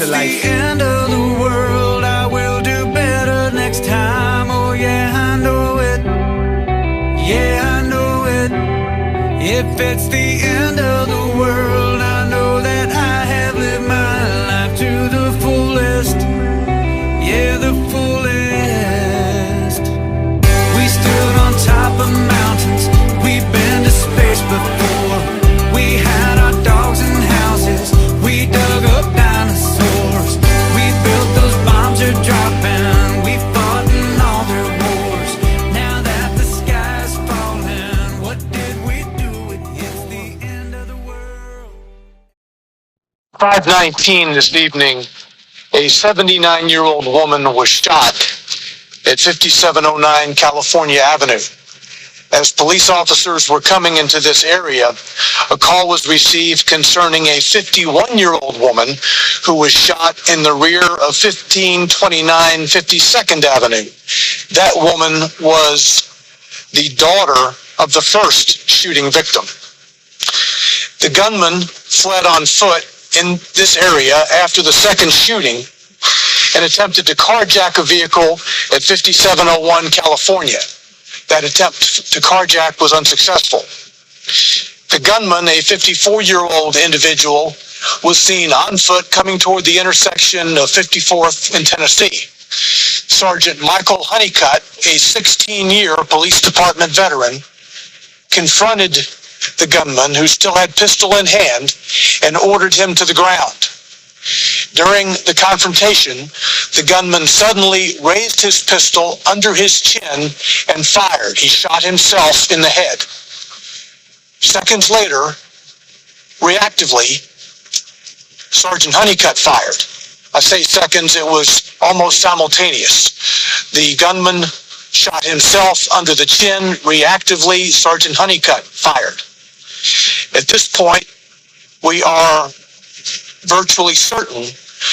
afterlife. The end of the world, I will do better next time. Oh yeah, I know it. Yeah, I know it. If it's the end of the world, I know that I have lived my life to the fullest. Yeah, the fullest. We stood on top of mountains. We've been to space before. We had our dogs and houses. We dug up dinosaurs. We built those bombs are dropping. We fought in all their wars. Now that the sky's falling, what did we do? It hits the end of the world. 5:19 this evening, a 79-year-old woman was shot at 5709 California Avenue. As police officers were coming into this area, a call was received concerning a 51-year-old woman who was shot in the rear of 1529 52nd Avenue. That woman was the daughter of the first shooting victim. The gunman fled on foot in this area after the second shooting and attempted to carjack a vehicle at 5701 California. That attempt to carjack was unsuccessful. The gunman, a 54-year-old individual, was seen on foot coming toward the intersection of 54th and Tennessee. Sergeant Michael Honeycutt, a 16-year police department veteran, confronted the gunman, who still had pistol in hand, and ordered him to the ground. During the confrontation, the gunman suddenly raised his pistol under his chin and fired. He shot himself in the head. Seconds later, reactively, Sergeant Honeycutt fired. I say seconds, it was almost simultaneous. The gunman shot himself under the chin. Reactively, Sergeant Honeycutt fired. At this point, we are virtually certain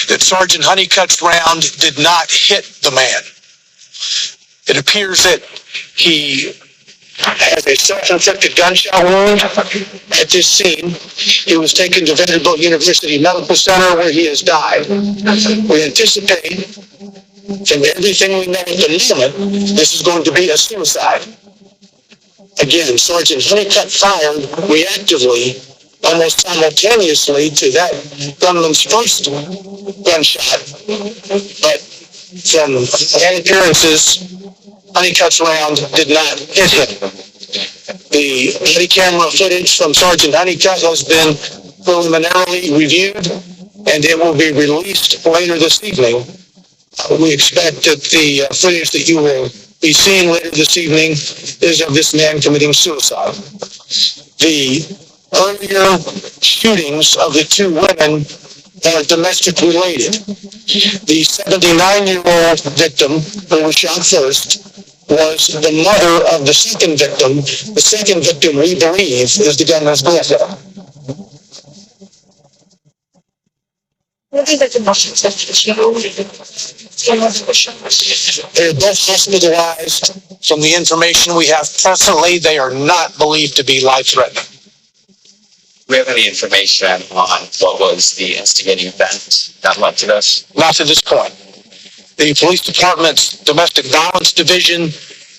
that Sergeant Honeycutt's round did not hit the man. It appears that he has a self-inflicted gunshot wound at this scene. He was taken to Vanderbilt University Medical Center, where he has died. We anticipate, from everything we know at the moment, this is going to be a suicide. Again, Sergeant Honeycutt fired reactively, almost simultaneously to that gunman's first gunshot, but from all appearances, Honeycutt's round did not hit him. The body camera footage from Sergeant Honeycutt has been preliminarily reviewed, and it will be released later this evening. We expect that the footage that you will be seeing later this evening is of this man committing suicide. The earlier shootings of the two women are domestic related. The 79-year-old victim who was shot first was the mother of the second victim. The second victim, we believe, is the gunman's girlfriend. They're both hospitalized. From the information we have presently, they are not believed to be life-threatening. Do we have any information on what was the instigating event that led to this? Not to this point. The police department's domestic violence division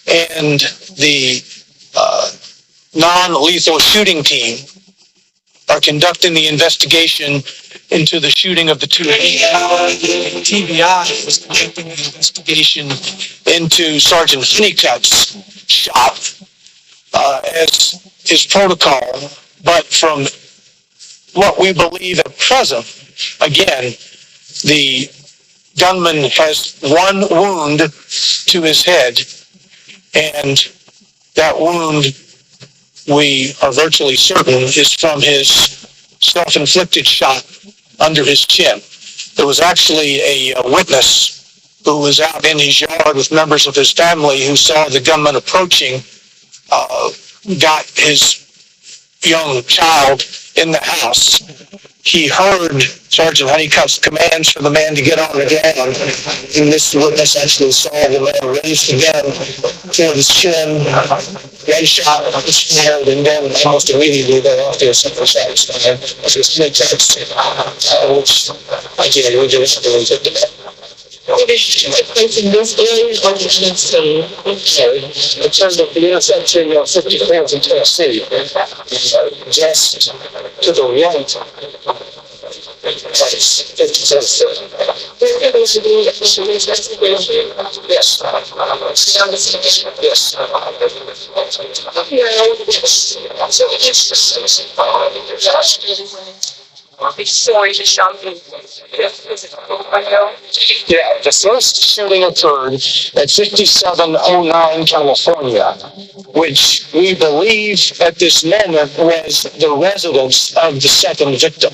and the non-lethal shooting team are conducting the investigation into the shooting of the two. TBI is conducting the investigation into Sergeant Honeycutt's shot as his protocol, but from what we believe at present, again, the gunman has one wound to his head, and that wound, we are virtually certain, is from his self-inflicted shot under his chin. There was actually a witness who was out in his yard with members of his family who saw the gunman approaching, got his young child in the house, he heard Sergeant Honeycutt's commands for the man to get on the ground. And this witness actually saw the man raise the gun toward his chin, one shot was fired, and then almost immediately thereafter a second shot was fired. It was mid-text, which, again, we didn't have to lose it. In this area, in terms of the intersection of 50 grams in Tennessee, just to the right, it's 50 cents. Yes. Before he shot me. Yeah, the first shooting occurred at 5709 California, which we believe at this moment was the residence of the second victim.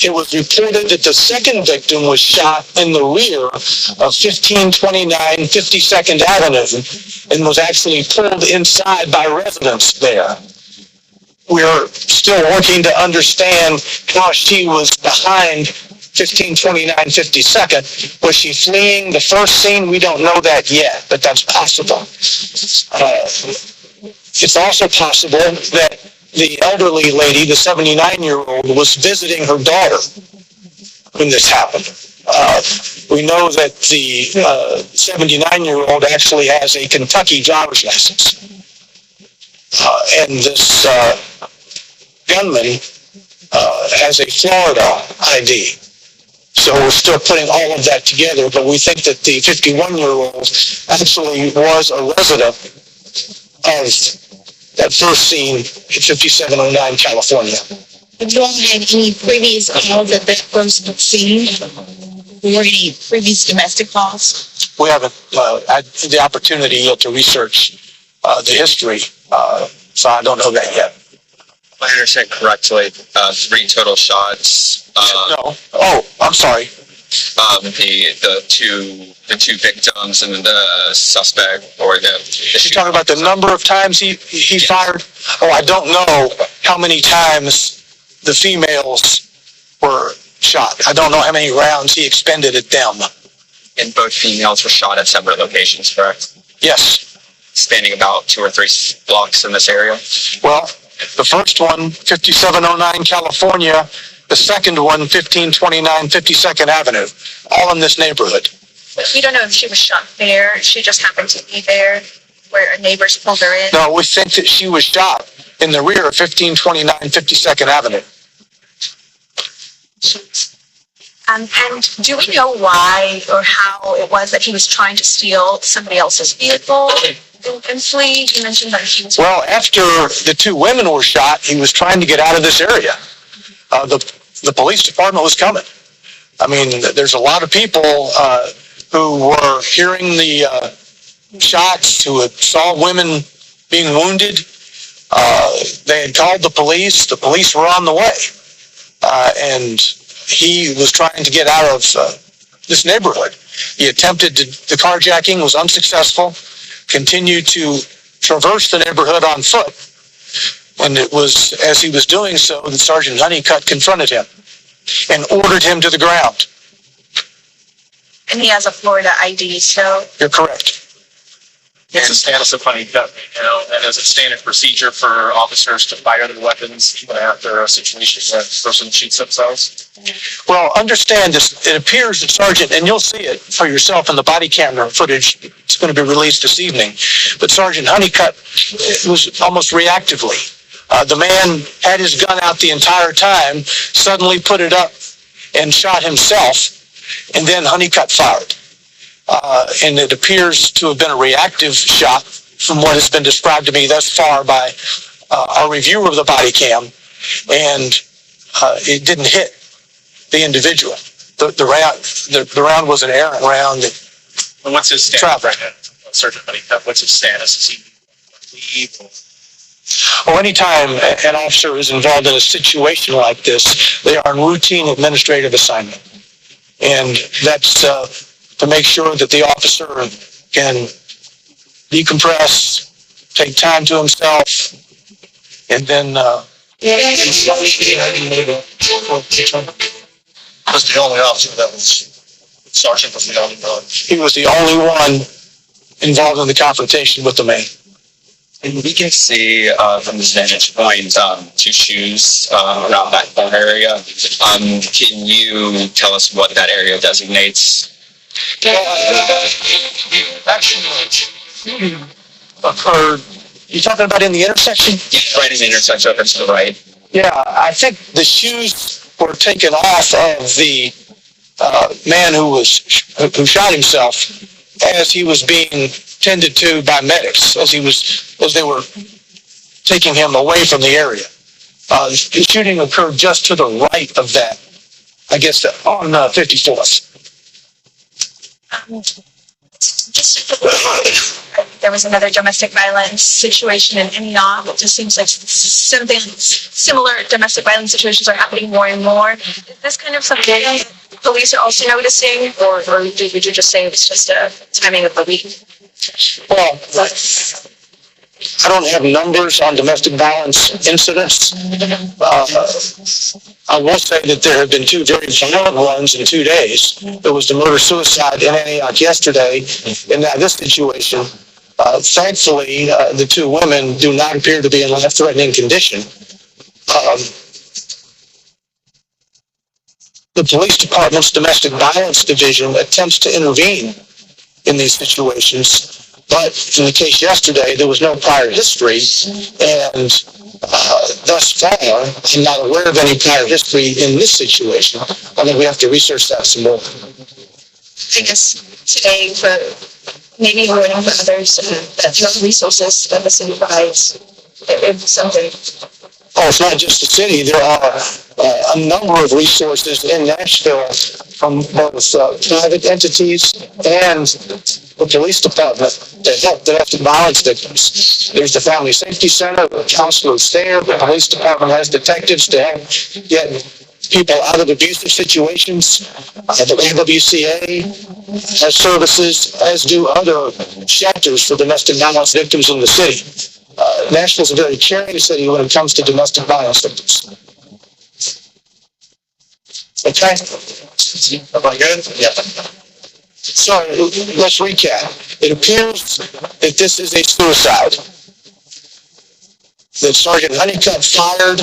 It was reported that the second victim was shot in the rear of 1529 52nd Avenue and was actually pulled inside by residents there. We're still working to understand how she was behind 1529 52nd. Was she fleeing the first scene? We don't know that yet, but that's possible. It's also possible that the elderly lady, the 79-year-old, was visiting her daughter when this happened. We know that the 79-year-old actually has a Kentucky driver's license. And this gunman has a Florida ID. So we're still putting all of that together, but we think that the 51-year-old actually was a resident of that first scene at 5709 California. Have you all had any previous calls at that first scene? Or any previous domestic calls? We haven't had the opportunity yet to research the history, so I don't know that yet. If I understand correctly, 3 total shots. No. Oh, I'm sorry. The two victims and the suspect, or the. You're talking about the number of times he fired? Oh, I don't know how many times the females were shot. I don't know how many rounds he expended at them. And both females were shot at separate locations, correct? Yes. Spanning about 2 or 3 blocks in this area. Well, the first one, 5709 California. The second one, 1529 52nd Avenue. All in this neighborhood. We don't know if she was shot there. She just happened to be there where neighbors pulled her in. No, we think that she was shot in the rear of 1529 52nd Avenue. And do we know why or how it was that he was trying to steal somebody else's vehicle and flee? You mentioned that he was... Well, after the 2 women were shot, he was trying to get out of this area. The police department was coming. I mean, there's a lot of people who were hearing the shots, who had saw women being wounded. They had called the police. The police were on the way. And he was trying to get out of this neighborhood. He attempted the carjacking, was unsuccessful, continued to traverse the neighborhood on foot. And it was as he was doing so that Sergeant Honeycutt confronted him and ordered him to the ground. And he has a Florida ID, so... You're correct. What's the status of Honeycutt, and is it standard procedure for officers to fire their weapons even after a situation where a person shoots themselves? Well, understand this. It appears that Sergeant, and you'll see it for yourself in the body camera footage, it's going to be released this evening, but Sergeant Honeycutt was almost reactively. The man had his gun out the entire time, suddenly put it up and shot himself, and then Honeycutt fired. And it appears to have been a reactive shot from what has been described to me thus far by our reviewer of the body cam, and it didn't hit the individual. The round was an errant round. And what's his status right now? Sergeant Honeycutt, what's his status? Is he leave? Well, anytime an officer is involved in a situation like this, they are on routine administrative assignment. And that's to make sure that the officer can decompress, take time to himself, and then Was the only officer that was, Sergeant was the only one. He was the only one involved in the confrontation with the man. And we can see from this vantage point two shoes around that corner area. Can you tell us what that area designates? Actually, occurred. You talking about in the intersection? Yeah, right in the intersection over to the right. Yeah, I think the shoes were taken off of the man who shot himself as he was being tended to by medics as they were taking him away from the area. The shooting occurred just to the right of that, I guess, on 54th. There was another domestic violence situation in Antioch. It just seems like something similar domestic violence situations are happening more and more. Is this kind of something police are also noticing, or would you just say it's just a timing of the week? Well, I don't have numbers on domestic violence incidents. I will say that there have been two very violent ones in 2 days. There was the murder-suicide in Antioch yesterday. In this situation, thankfully, the two women do not appear to be in life-threatening condition. The police department's domestic violence division attempts to intervene in these situations. But in the case yesterday, there was no prior history, and thus far, I'm not aware of any prior history in this situation. I think we have to research that some more. I guess today, but maybe learning for others that the resources that the city provides, it's something. Oh, it's not just the city. There are a number of resources in Nashville from both private entities and the police department to help domestic violence victims. There's the Family Safety Center, the counselors there, the police department has detectives to help get people out of abusive situations. The YWCA has services, as do other shelters for domestic violence victims in the city. Nashville's a very caring city when it comes to domestic violence victims. Okay? Am I good? Yeah. So, let's recap. It appears that this is a suicide. That Sergeant Honeycutt fired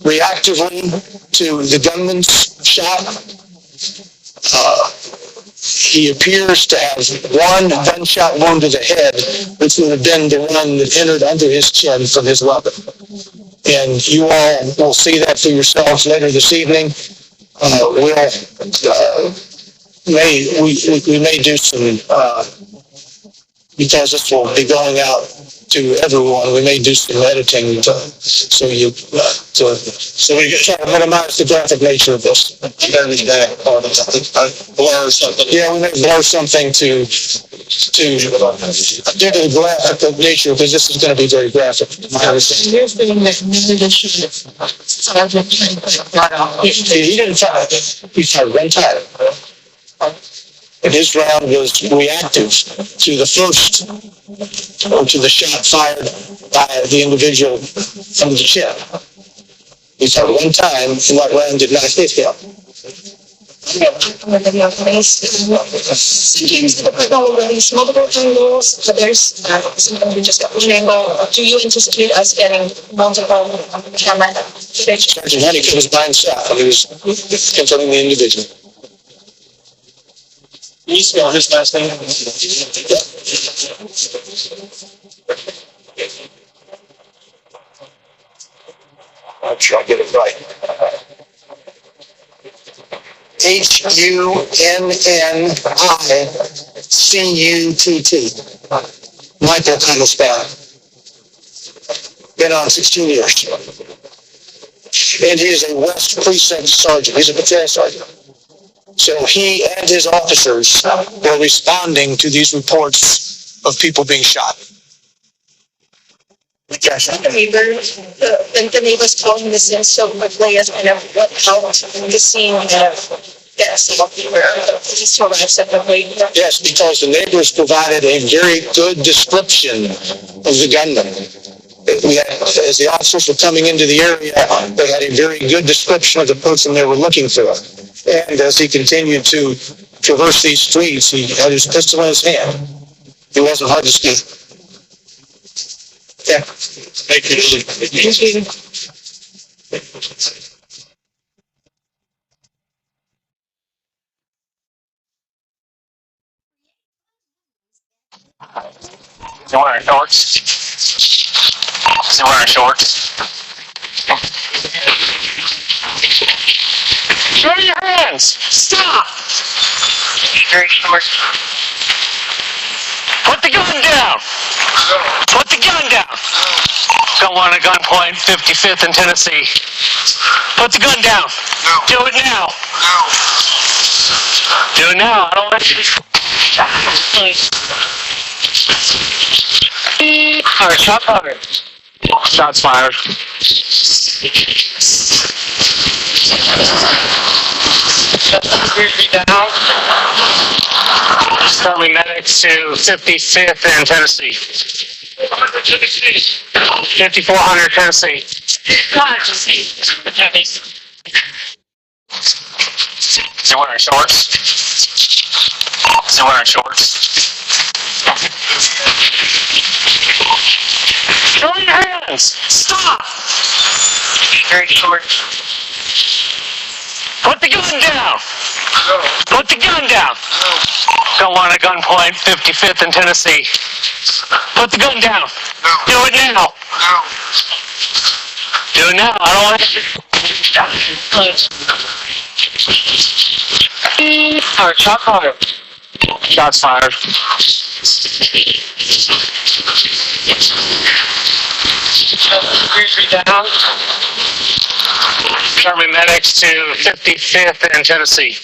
reactively to the gunman's shot. He appears to have one gunshot wound to the head, which would have been the one that entered under his chin from his weapon. And you all will see that for yourselves later this evening. We may do some, because this will be going out to everyone, we may do some editing so we try to minimize the graphic nature of this. Yeah, we may blur something to due to the graphic nature, because this is going to be very graphic. He didn't fire it. He fired one time. And his round was reactive to the first, or to the shot fired by the individual from the chin. He fired one time, and that round did not hit him. Sometimes the department will release multiple angles, but there's sometimes we just got one angle. Do you anticipate us getting multiple camera footage? Sergeant Honeycutt was by himself, and he was confronting the individual. Can you spell his last name? I'm sure I'll get it right. Hunnikutt. Michael Handelsband. Been on 16 years. And he is a West Precinct Sergeant. He's a patrol sergeant. So he and his officers were responding to these reports of people being shot. The neighbors calling this in so quickly as kind of what helped the scene kind of get some of the police to arrive separately. Yes, because the neighbors provided a very good description of the gunman. As the officers were coming into the area, they had a very good description of the person they were looking for. And as he continued to traverse these streets, he had his pistol in his hand. He wasn't hard to see. Yeah. Thank you. Is he wearing shorts? Is he wearing shorts? Show your hands! Stop! Very short. Put the gun down! Put the gun down! Don't want a gunpoint, 55th and Tennessee. Put the gun down! No. Do it now! No. Do it now, I don't want you to... Alright, shot fired. Shots fired. Down. Starting medics to 55th and Tennessee. 5400 Tennessee. Is he wearing shorts? Is he wearing shorts? Show your hands! Stop! Very short. Put the gun down! No. Put the gun down! No. Don't want a gunpoint, 55th and Tennessee. Put the gun down! No. Do it now! No. Do it now, I don't want to... Alright, shot fired. Shots fired. Down. German medics to 55th and Tennessee.